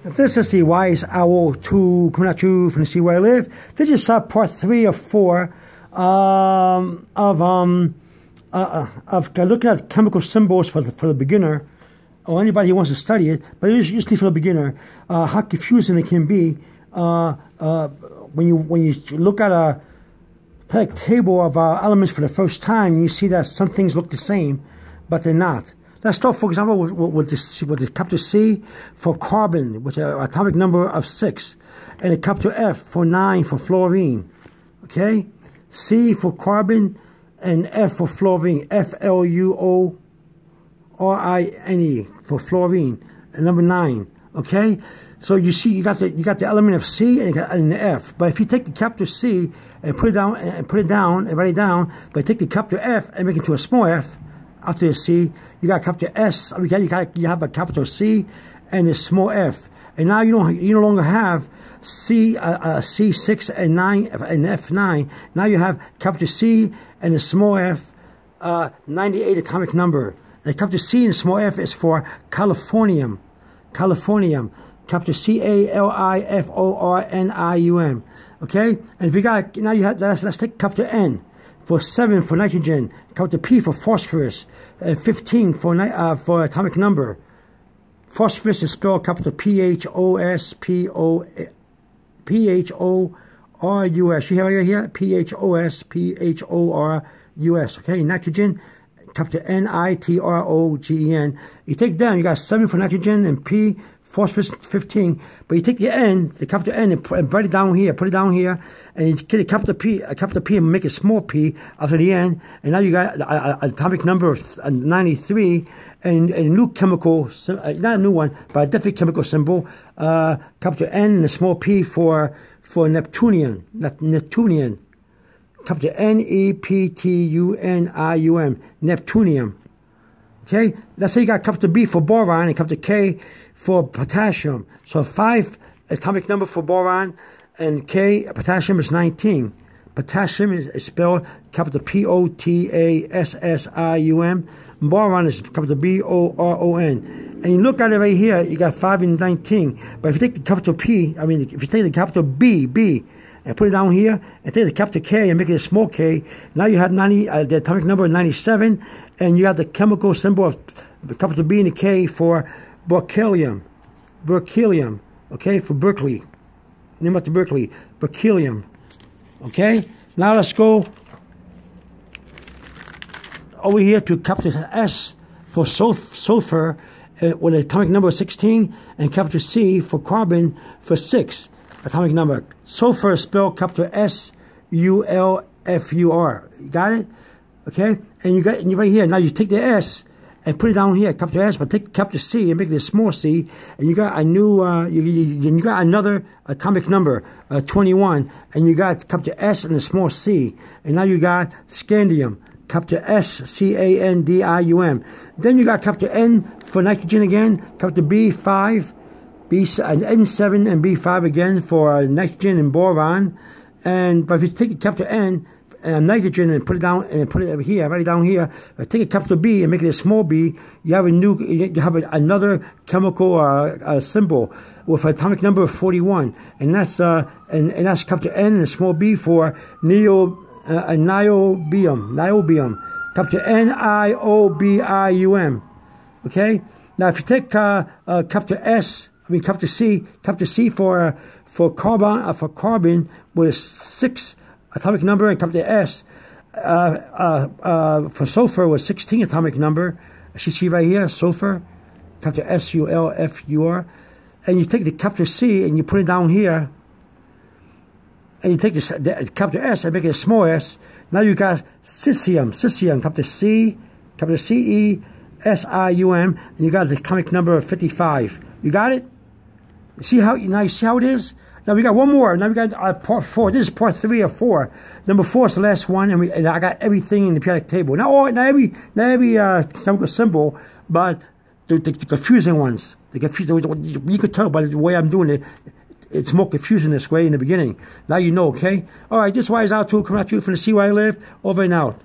This is the Wise Owl 2 coming at you from the Sea Where I Live. This is part 3 of 4 of looking at chemical symbols for the beginner or anybody who wants to study it, but it is usually for the beginner. How confusing it can be when you look at a periodic table of elements for the first time. You see that some things look the same, but they're not. Let's start, for example, with the capital C for carbon, with an atomic number of 6, and a capital F for 9 for fluorine. Okay? C for carbon, and F for fluorine. F-L-U-O-R-I-N-E for fluorine, and number 9. Okay? So you see, you got the element of C and the F. But if you take the capital C and put it down and write it down, but take the capital F and make it to a small f after the C, you got capital S. You have a capital C and a small f, and now you no longer have C6 and 9 and F9. Now you have capital C and a small f, 98 atomic number. And capital C and small f is for californium. Californium. Capital C-A-L-I-F-O-R-N-I-U-M. Okay, and if you got now you have let's take capital N for 7 for nitrogen, capital P for phosphorus, 15 for atomic number. Phosphorus is spelled capital P-H-O-S-P-H-O-R-U-S. You have right here P-H-O-S-P-H-O-R-U-S. Okay, nitrogen, capital N-I-T-R-O-G-E-N. You take them, you got 7 for nitrogen and P, phosphorus 15, but you take the N, the capital N, and write it down here, put it down here, and you get a capital P and make a small p after the N, and now you got an atomic number of 93, and a new chemical, not a new one, but a different chemical symbol, capital N and a small p for Neptunium, Neptunium, capital N-E-P-T-U-N-I-U-M, Neptunium. Okay, let's say you got capital B for boron and capital K for potassium. So 5 atomic number for boron, and K, potassium is 19. Potassium is spelled capital P-O-T-A-S-S-I-U-M. Boron is capital B-O-R-O-N. And you look at it right here, you got 5 and 19. But if you take the capital P, if you take the capital B, and put it down here, and take the capital K and make it a small k, now you have 90, the atomic number 97, and you have the chemical symbol of the capital B and the K for berkelium. Berkelium, okay, for Berkeley. Name after Berkeley. Berkelium. Okay, now let's go over here to capital S for sulfur with an atomic number of 16, and capital C for carbon for 6 atomic number. Sulfur is spelled capital S-U-L-F-U-R. You got it? Okay, and you right here. Now you take the S and put it down here, capital S, but take capital C and make it a small c, and you got a new, you got another atomic number, 21, and you got capital S and a small c, and now you got scandium, capital S-C-A-N-D-I-U-M. Then you got capital N for nitrogen again, capital B5, and N7 and B5 again for nitrogen and boron, but if you take the capital N, nitrogen and put it down and put it over here, write it down here. Take a capital B and make it a small b. You have another chemical symbol with an atomic number of 41, and that's that's capital N and a small b for niobium, capital N-I-O-B-I-U-M. Okay. Now if you take capital C for carbon with a 6 atomic number, and capital S for sulfur was 16 atomic number. As you see right here, sulfur, capital S-U-L-F-U-R. And you take the capital C and you put it down here, and you take the capital S and make it a small s. Now you got cesium, capital C-E-S-I-U-M, and you got the atomic number of 55. You got it? You see how it is? Now we got one more. Now we got part 4. This is part 3 of 4. Number 4 is the last one, and I got everything in the periodic table. Not every chemical symbol, but the confusing ones. You could tell by the way I'm doing it. It's more confusing this way in the beginning. Now you know, okay? All right, this is Wise Owl 2 coming at you from the Sea Where I Live. Over and out.